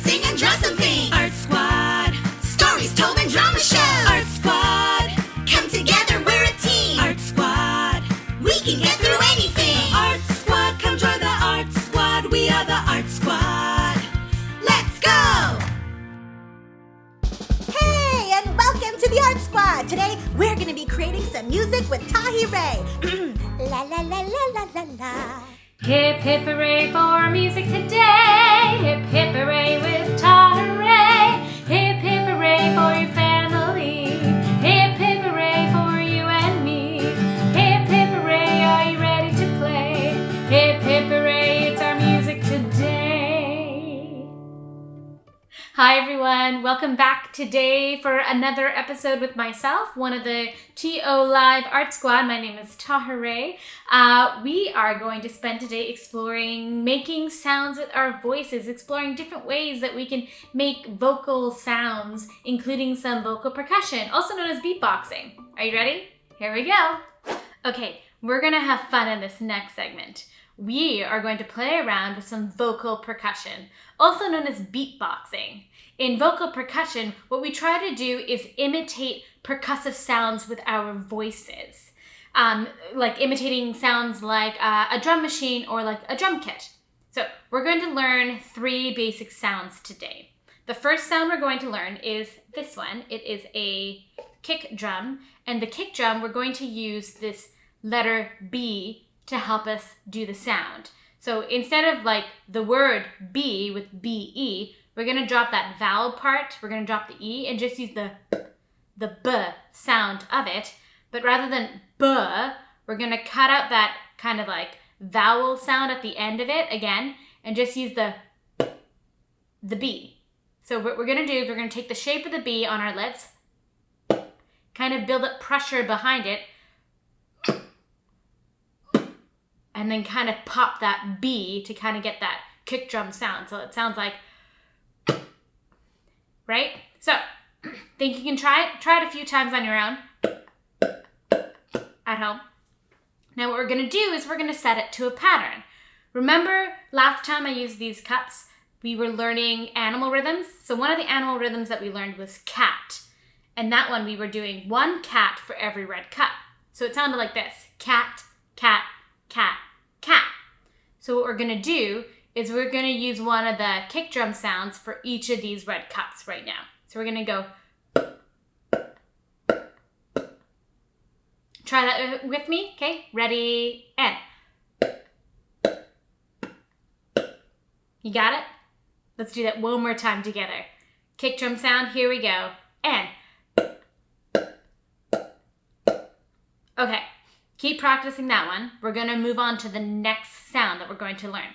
sing, and draw something. Art Squad. Stories told in drama shows. Art Squad. Come together, we're a team. Art Squad. We can get through anything. Art Squad, come join the Art Squad. We are the Art Squad. Let's go! Hey, and welcome to the Art Squad. Today, we're going to be creating some music with Tahirih. La la la la la la la. Hip hip hooray for music today. Hip hip hooray with Tahirih. Hip hip hooray for your family. Hip hip hooray for you and me. Hip hip hooray, are you ready to play? Hip hip hooray, it's our music today. Hi everyone, welcome back today for another episode with myself, one of the TO Live Art Squad. My name is Tahirih. We are going to spend today exploring making sounds with our voices, exploring different ways that we can make vocal sounds, including some vocal percussion, also known as beatboxing. Are you ready? Here we go. Okay, we're gonna have fun in this next segment. We are going to play around with some vocal percussion, also known as beatboxing. In vocal percussion, what we try to do is imitate percussive sounds with our voices. Like imitating sounds like a drum machine or like a drum kit. So we're going to learn 3 basic sounds today. The first sound we're going to learn is this one. It is a kick drum, and the kick drum, we're going to use this letter B to help us do the sound. So instead of like the word B with B-E, we're going to drop that vowel part, we're going to drop the E and just use the B sound of it. But rather than B, we're going to cut out that kind of like vowel sound at the end of it again and just use the B. So what we're going to do is we're going to take the shape of the B on our lips, kind of build up pressure behind it, and then kind of pop that B to kind of get that kick drum sound. So it sounds like, right? So, think you can try it? Try it a few times on your own at home. Now what we're gonna do is we're gonna set it to a pattern. Remember last time I used these cups, we were learning animal rhythms. So one of the animal rhythms that we learned was cat. And that one we were doing 1 cat for every red cup. So it sounded like this: cat, cat, cat, cat. So what we're gonna do is we're gonna use one of the kick drum sounds for each of these red cups right now. So we're gonna go. Try that with me, okay? Ready, and. You got it? Let's do that one more time together. Kick drum sound, here we go, and. Okay. Keep practicing that one. We're going to move on to the next sound that we're going to learn.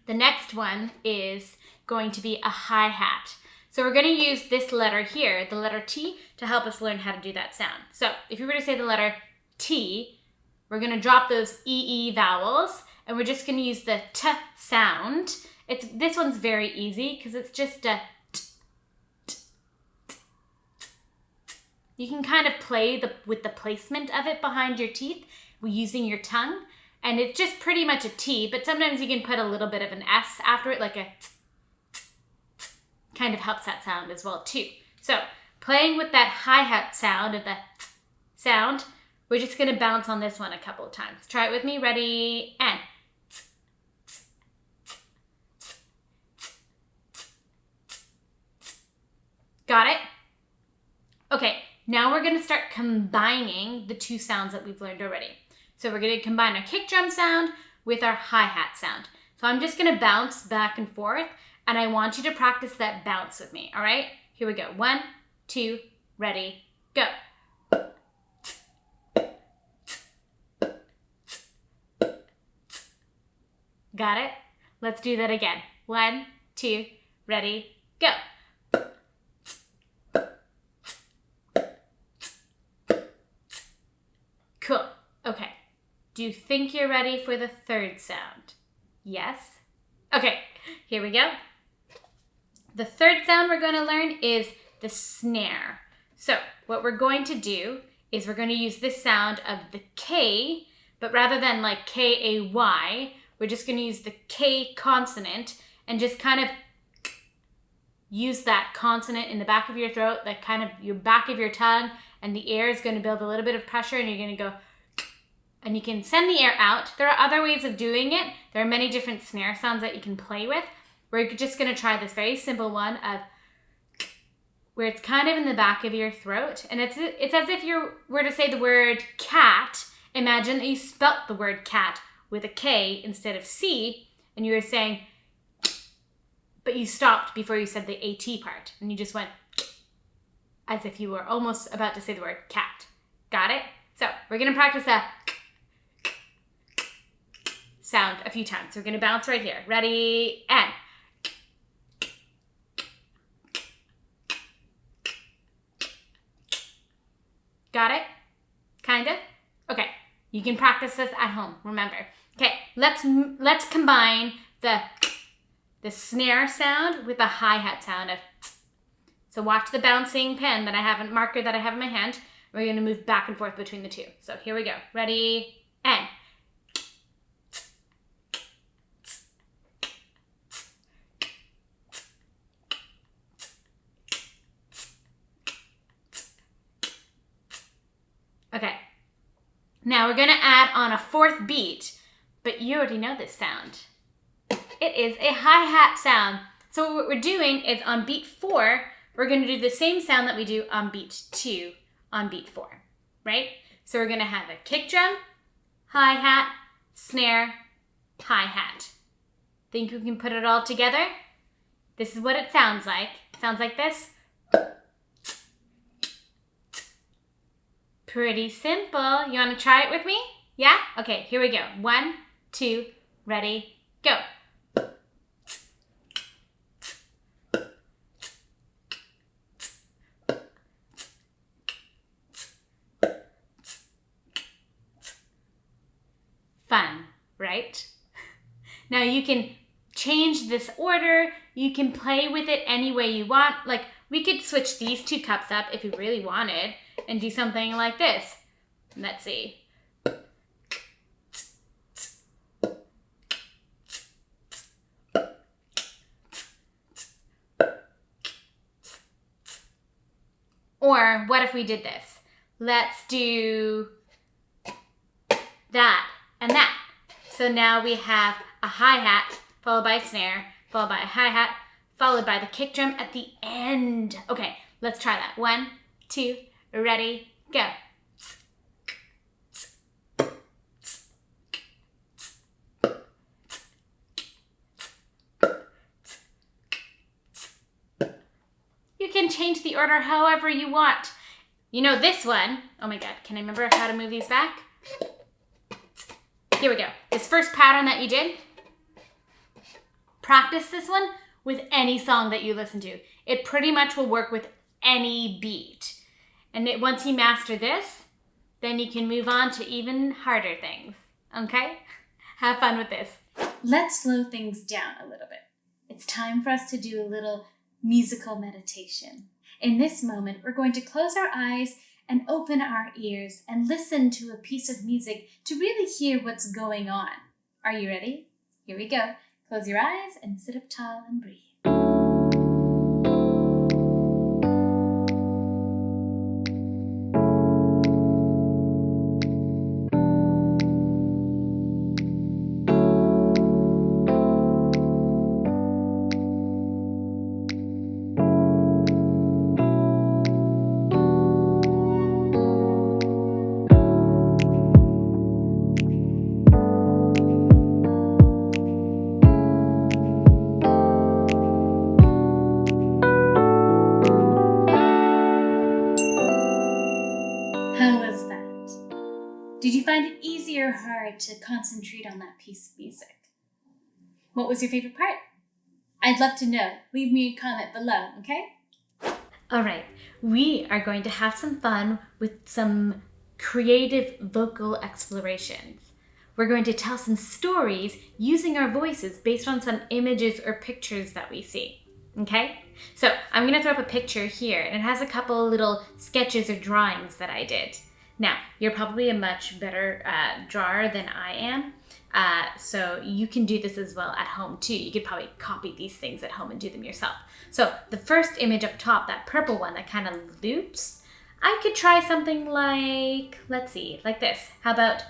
The next one is going to be a hi-hat. So we're going to use this letter here, the letter T, to help us learn how to do that sound. So if you were to say the letter T, we're going to drop those EE vowels, and we're just going to use the T sound. This one's very easy because it's just a T. You can kind of play with the placement of it behind your teeth using your tongue. And it's just pretty much a T, but sometimes you can put a little bit of an S after it, like a t, t, t. Kind of helps that sound as well too. So playing with that hi-hat sound of the t sound, we're just going to bounce on this one a couple of times. Try it with me. Ready, and. Got it? Okay. Now we're going to start combining the 2 sounds that we've learned already. So we're going to combine our kick drum sound with our hi-hat sound. So I'm just going to bounce back and forth, and I want you to practice that bounce with me, all right? Here we go. 1, 2, ready, go. Got it? Let's do that again. 1, 2, ready, go. Cool. Okay. Do you think you're ready for the 3rd sound? Yes? Okay, here we go. The 3rd sound we're going to learn is the snare. So what we're going to do is we're going to use this sound of the K, but rather than like K-A-Y, we're just going to use the K consonant and just kind of use that consonant in the back of your throat, that kind of your back of your tongue, and the air is going to build a little bit of pressure, and you're going to go, and you can send the air out. There are other ways of doing it. There are many different snare sounds that you can play with. We're just going to try this very simple one of where it's kind of in the back of your throat, and it's as if you were to say the word cat. Imagine that you spelt the word cat with a K instead of C, and you were saying, but you stopped before you said the AT part, and you just went as if you were almost about to say the word cat. Got it? So we're going to practice that sound a few times. We're going to bounce right here. Ready? And. Got it? Kind of? Okay. You can practice this at home, remember. Okay, let's combine the snare sound with the hi-hat sound of so watch the bouncing pen marker that I have in my hand. We're going to move back and forth between the two. So here we go. Ready? And. Okay. Now we're going to add on a fourth beat, but you already know this sound. It is a hi-hat sound. So what we're doing is on beat 4, we're going to do the same sound that we do on beat 2 on beat 4, right? So we're going to have a kick drum, hi-hat, snare, hi-hat. Think we can put it all together? This is what it sounds like. It sounds like this. Pretty simple. You want to try it with me? Yeah? Okay, here we go. 1, 2, ready, go. Fun, right? Now you can change this order. You can play with it any way you want. Like we could switch these 2 cups up if you really wanted and do something like this. Let's see. Or what if we did this? Let's do that and that. So now we have a hi-hat followed by a snare, followed by a hi-hat, followed by the kick drum at the end. Okay, let's try that. 1, 2, ready, go. You can change the order however you want. You know this one, oh my God, can I remember how to move these back? Here we go. This first pattern that you did, practice this one with any song that you listen to. It pretty much will work with any beat. And once you master this, then you can move on to even harder things. Okay? Have fun with this. Let's slow things down a little bit. It's time for us to do a little musical meditation. In this moment, we're going to close our eyes and open our ears and listen to a piece of music to really hear what's going on. Are you ready? Here we go. Close your eyes and sit up tall and breathe. How was that? Did you find it easy or hard to concentrate on that piece of music? What was your favorite part? I'd love to know. Leave me a comment below, okay? All right, we are going to have some fun with some creative vocal explorations. We're going to tell some stories using our voices based on some images or pictures that we see. Okay, so I'm going to throw up a picture here, and it has a couple little sketches or drawings that I did. Now, you're probably a much better drawer than I am. So you can do this as well at home too. You could probably copy these things at home and do them yourself. So the first image up top, that purple one that kind of loops, I could try something like, let's see, like this. How about...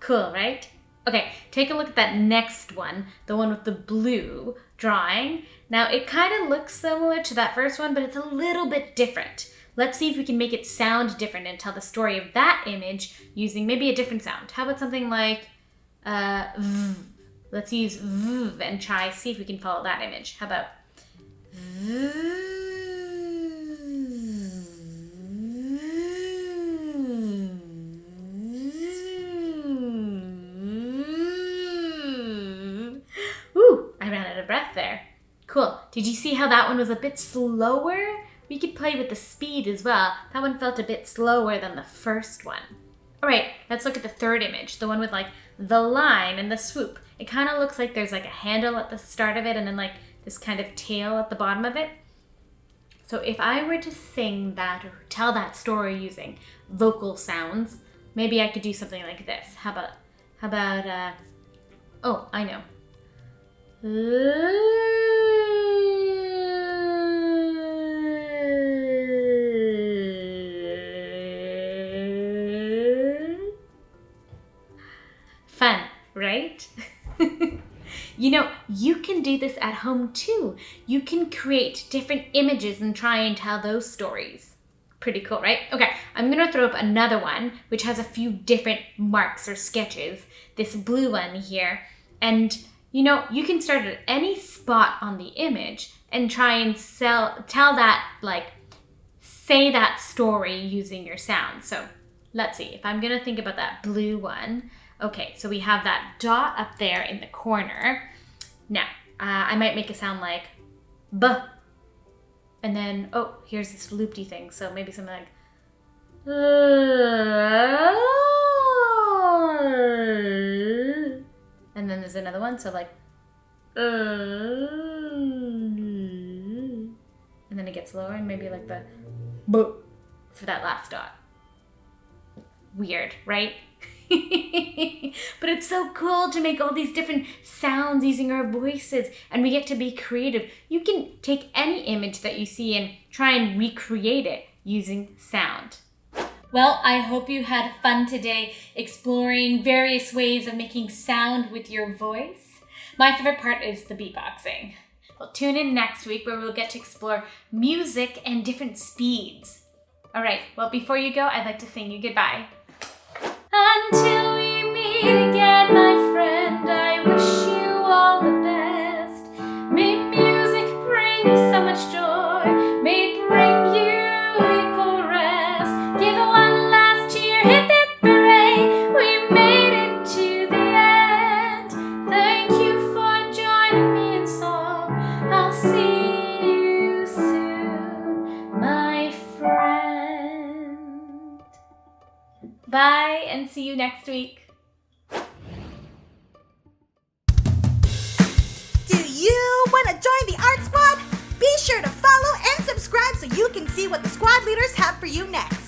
Cool, right? Okay, take a look at that next one, the one with the blue drawing. Now, it kind of looks similar to that first one, but it's a little bit different. Let's see if we can make it sound different and tell the story of that image using maybe a different sound. How about something like v? Let's use v and try, see if we can follow that image. How about v? I ran out of breath there. Cool. Did you see how that one was a bit slower? We could play with the speed as well. That one felt a bit slower than the first one. All right, let's look at the third image, the one with like the line and the swoop. It kind of looks like there's like a handle at the start of it and then like this kind of tail at the bottom of it. So if I were to sing that or tell that story using vocal sounds, maybe I could do something like this. How about, oh, I know. Fun, right? You know, you can do this at home too. You can create different images and try and tell those stories. Pretty cool, right? Okay, I'm gonna throw up another one which has a few different marks or sketches. This blue one here. And you know, you can start at any spot on the image and try and tell that, like, say that story using your sound. So let's see, if I'm gonna think about that blue one. Okay, so we have that dot up there in the corner. Now, I might make it sound like B. And then, oh, here's this loopy thing. So maybe something like and then there's another one, so like and then it gets lower and maybe like the B for that last dot. Weird, right? But it's so cool to make all these different sounds using our voices, and we get to be creative. You can take any image that you see and try and recreate it using sound. Well, I hope you had fun today exploring various ways of making sound with your voice. My favorite part is the beatboxing. Well, tune in next week where we'll get to explore music and different speeds. All right, well, before you go, I'd like to sing you goodbye. Until we meet again, my friend, I wish you all the best. May music bring you so much joy, may it bring you equal rest. Give one last cheer, hip hip hooray, we made it to the end. Thank you for joining me in song, I'll see you soon, my friend. Bye, and see you next week. Do you want to join the Art Squad? Be sure to follow and subscribe so you can see what the squad leaders have for you next.